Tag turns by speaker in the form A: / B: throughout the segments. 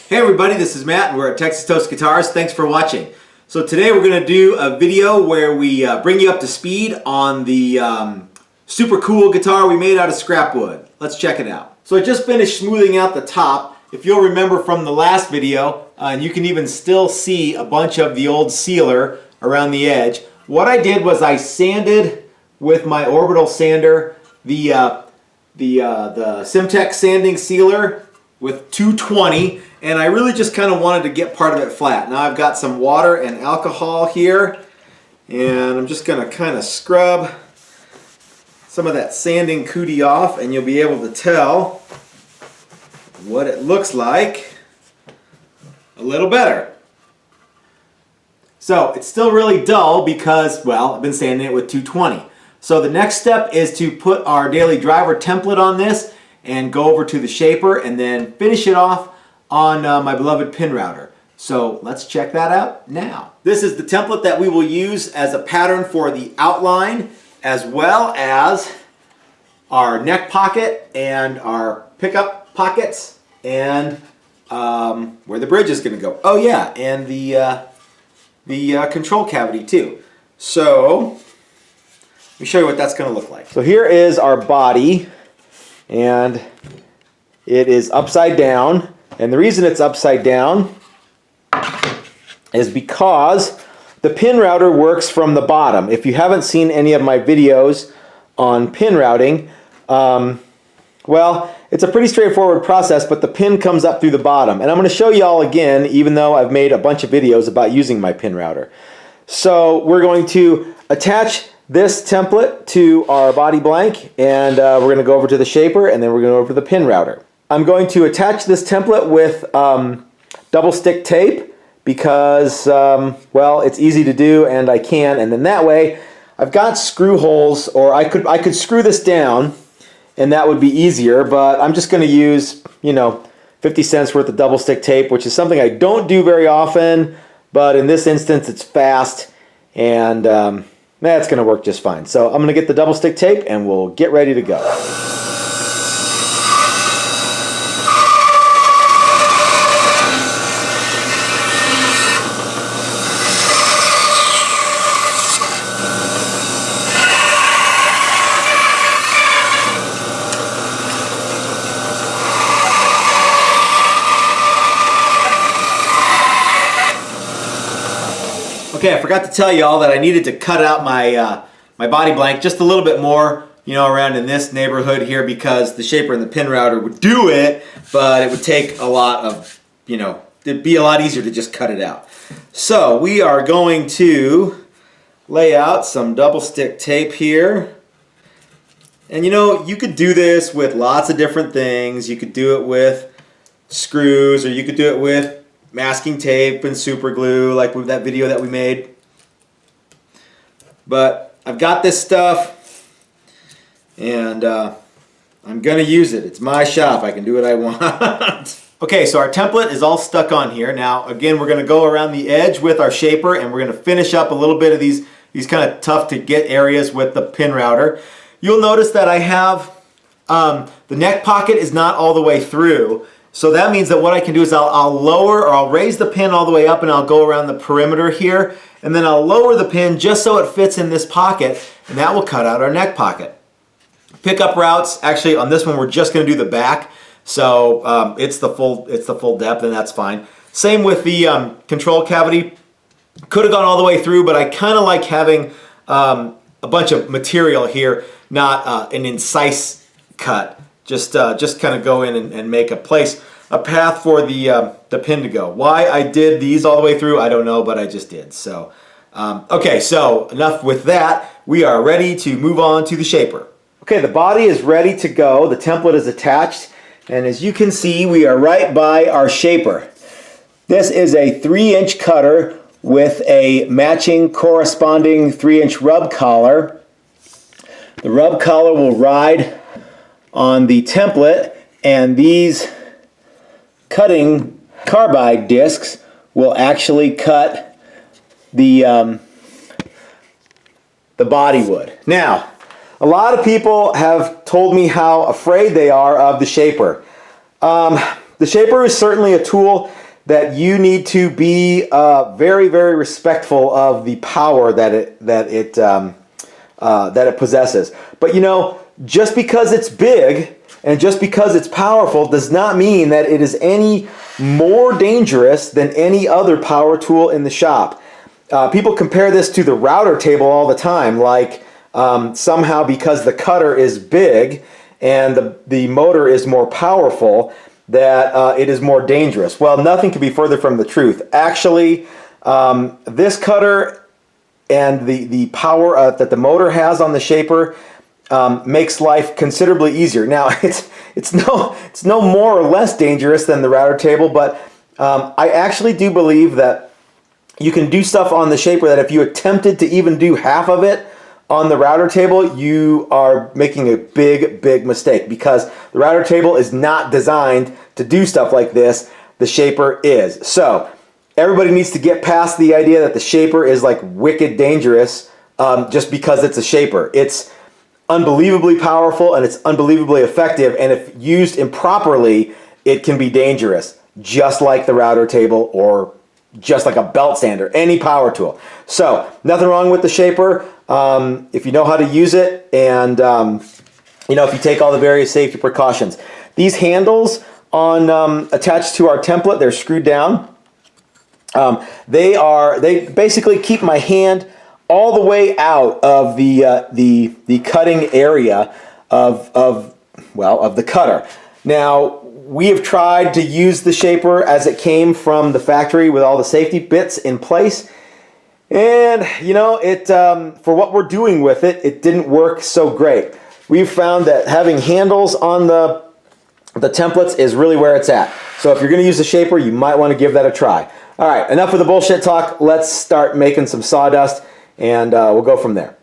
A: Hey everybody, this is Matt and we're at Texas Toast Guitars. Thanks for watching. So today we're going to do a video where we bring you up to speed on the super cool guitar we made out of scrap wood. Let's check it out. So I just finished smoothing out the top. If you'll remember from the last video, and you can even still see a bunch of the old sealer around the edge, what I did was I sanded with my orbital sander the Simtex sanding sealer with 220, and I really just kind of wanted to get part of it flat. Now I've got some water and alcohol here, and I'm just going to kind of scrub some of that sanding cootie off, and you'll be able to tell what it looks like a little better. So it's still really dull because, well, I've been sanding it with 220. So the next step is to put our daily driver template on this and go over to the shaper and then finish it off on my beloved pin router. So let's check that out now. This is the template that we will use as a pattern for the outline, as well as our neck pocket and our pickup pockets, and where the bridge is going to go. Oh yeah, and the control cavity too. So let me show you what that's going to look like. So here is our body, and it is upside down. And the reason it's upside down is because the pin router works from the bottom. If you haven't seen any of my videos on pin routing, well, it's a pretty straightforward process, but the pin comes up through the bottom. And I'm going to show you all again, even though I've made a bunch of videos about using my pin router. So we're going to attach this template to our body blank, and we're going to go over to the shaper, and then we're going to go over to the pin router. I'm going to attach this template with double stick tape because, well, it's easy to do and I can, and then that way I've got screw holes, or I could screw this down and that would be easier, but I'm just going to use, 50 cents worth of double stick tape, which is something I don't do very often, but in this instance it's fast, and that's going to work just fine. So I'm going to get the double stick tape and we'll get ready to go. Okay, I forgot to tell you all that I needed to cut out my my body blank just a little bit more, around in this neighborhood here, because the shaper and the pin router would do it, but it would take a lot of, it'd be a lot easier to just cut it out. So we are going to lay out some double stick tape here. And you could do this with lots of different things. You could do it with screws, or you could do it with masking tape and super glue, like with that video that we made. But I've got this stuff, and I'm gonna use it. It's my shop. I can do what I want. Okay, so our template is all stuck on here. Now, again, we're gonna go around the edge with our shaper, and we're gonna finish up a little bit of these kind of tough to get areas with the pin router. You'll notice that I have the neck pocket is not all the way through. So that means that what I can do is I'll lower, or I'll raise the pin all the way up, and I'll go around the perimeter here, and then I'll lower the pin just so it fits in this pocket, and that will cut out our neck pocket. Pickup routes, actually on this one we're just going to do the back, so it's the full depth, and that's fine. Same with the control cavity. Could have gone all the way through, but I kind of like having a bunch of material here, not an incise cut. Just kind of go in and make a path for the pin to go. Why I did these all the way through, I don't know, but I just did. So, okay, so enough with that. We are ready to move on to the shaper. Okay, the body is ready to go. The template is attached, and as you can see, we are right by our shaper. This is a 3-inch cutter with a matching corresponding 3-inch rub collar. The rub collar will ride on the template, and these cutting carbide discs will actually cut the body wood. Now, a lot of people have told me how afraid they are of the shaper. the shaper is certainly a tool that you need to be very, very respectful of the power that it possesses. But you know, just because it's big and just because it's powerful does not mean that it is any more dangerous than any other power tool in the shop. People compare this to the router table all the time, like somehow because the cutter is big and the motor is more powerful, that it is more dangerous. Well, nothing could be further from the truth. Actually, this cutter and the power that the motor has on the shaper makes life considerably easier. Now, it's no more or less dangerous than the router table, but I actually do believe that you can do stuff on the shaper that if you attempted to even do half of it on the router table, you are making a big, big mistake, because the router table is not designed to do stuff like this. The shaper is. So everybody needs to get past the idea that the shaper is like wicked dangerous just because it's a shaper. It's unbelievably powerful and it's unbelievably effective, and if used improperly, it can be dangerous, just like the router table or just like a belt sander, any power tool. So nothing wrong with the shaper if you know how to use it, and you know, if you take all the various safety precautions. These handles on attached to our template, they're screwed down. They basically keep my hand all the way out of the cutting area of the cutter. Now, we have tried to use the shaper as it came from the factory with all the safety bits in place, and you know, it for what we're doing with it, it didn't work so great. We've found that having handles on the templates is really where it's at. So if you're going to use the shaper, you might want to give that a try. All right, enough of the bullshit talk. Let's start making some sawdust, and we'll go from there.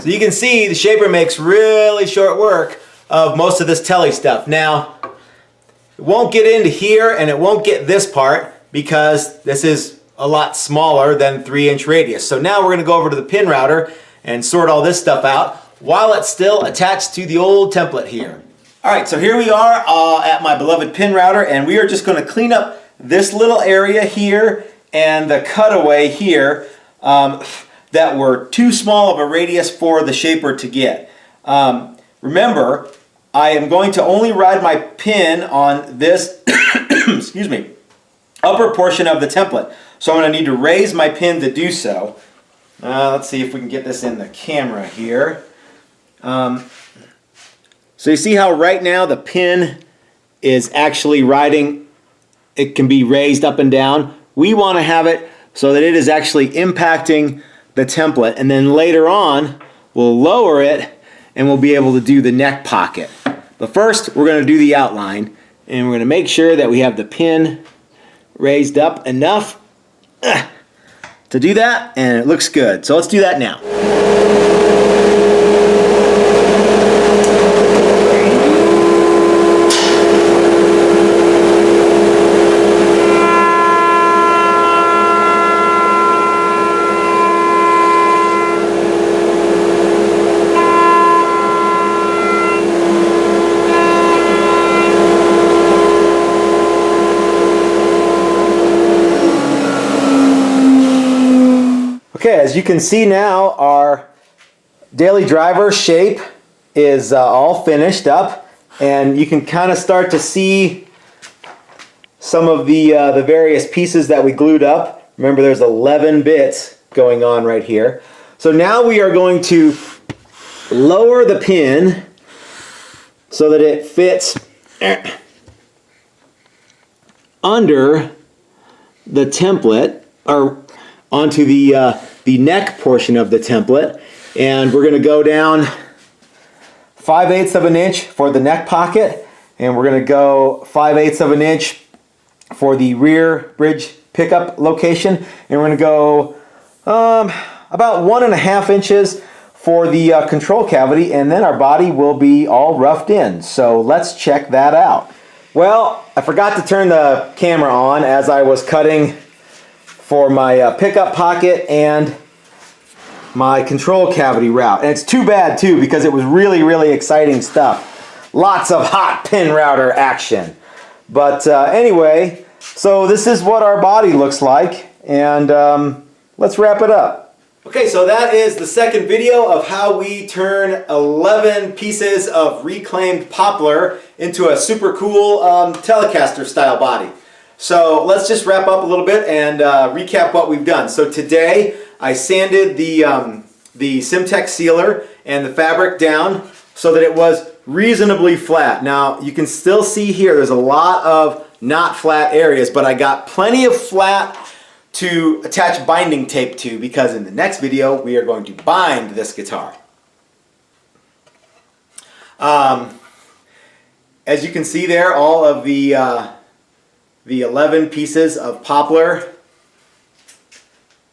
A: So you can see the shaper makes really short work of most of this telly stuff. Now, it won't get into here and it won't get this part because this is a lot smaller than 3-inch radius. So now we're going to go over to the pin router and sort all this stuff out while it's still attached to the old template here. Alright, so here we are at my beloved pin router, and we are just going to clean up this little area here and the cutaway here that were too small of a radius for the shaper to get. Remember, I am going to only ride my pin on this excuse me, upper portion of the template. So I'm going to need to raise my pin to do so. Let's see if we can get this in the camera here. So you see how right now the pin is actually riding, it can be raised up and down. We want to have it so that it is actually impacting the template, and then later on we'll lower it and we'll be able to do the neck pocket. But first we're going to do the outline, and we're going to make sure that we have the pin raised up enough to do that, and it looks good. So let's do that now. Okay, as you can see now, our daily driver shape is all finished up, and you can kind of start to see some of the various pieces that we glued up. Remember, there's 11 bits going on right here. So now we are going to lower the pin so that it fits under the template, or onto the neck portion of the template, and we're going to go down 5/8 of an inch for the neck pocket, and we're going to go 5/8 of an inch for the rear bridge pickup location, and we're going to go about 1.5 inches for the control cavity, and then our body will be all roughed in. So let's check that out. Well, I forgot to turn the camera on as I was cutting for my pickup pocket and my control cavity route. And it's too bad too, because it was really, really exciting stuff. Lots of hot pin router action. But anyway, so this is what our body looks like, and let's wrap it up. Okay, so that is the second video of how we turn 11 pieces of reclaimed poplar into a super cool Telecaster style body. So let's just wrap up a little bit and recap what we've done. So today I sanded the Simtex sealer and the fabric down so that it was reasonably flat. Now you can still see here there's a lot of not flat areas, but I got plenty of flat to attach binding tape to, because in the next video we are going to bind this guitar. As you can see there, all of the 11 pieces of poplar,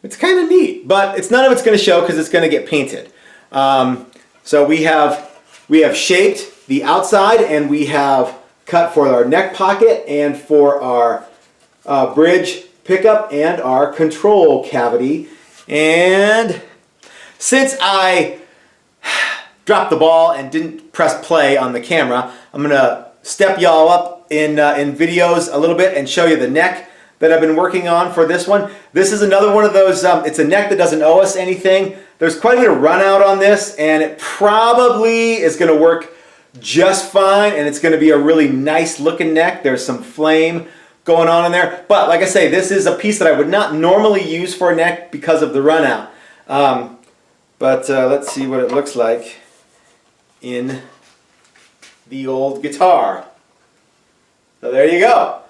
A: it's kind of neat, but none of it's going to show because it's going to get painted. So we have shaped the outside, and we have cut for our neck pocket and for our bridge pickup and our control cavity. And since I dropped the ball and didn't press play on the camera, I'm gonna step y'all up in videos a little bit and show you the neck that I've been working on for this one. This is another one of those, it's a neck that doesn't owe us anything. There's quite a bit of run out on this, and it probably is gonna work just fine, and it's gonna be a really nice looking neck. There's some flame going on in there, but like I say, this is a piece that I would not normally use for a neck because of the run out. But let's see what it looks like in the old guitar. So there you go.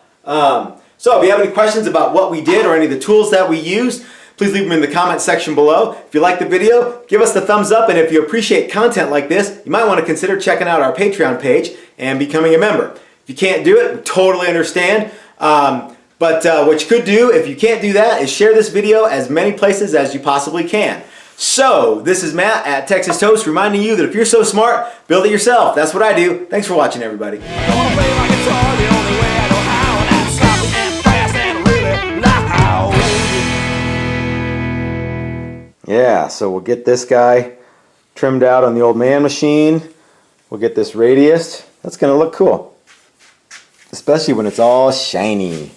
A: So if you have any questions about what we did or any of the tools that we used, please leave them in the comment section below. If you like the video, give us the thumbs up, and if you appreciate content like this, you might want to consider checking out our Patreon page and becoming a member. If you can't do it, we totally understand. But what you could do, if you can't do that, is share this video as many places as you possibly can. So, this is Matt at Texas Toast, reminding you that if you're so smart, build it yourself. That's what I do. Thanks for watching, everybody. Yeah, so we'll get this guy trimmed out on the old man machine. We'll get this radius. That's going to look cool, especially when it's all shiny.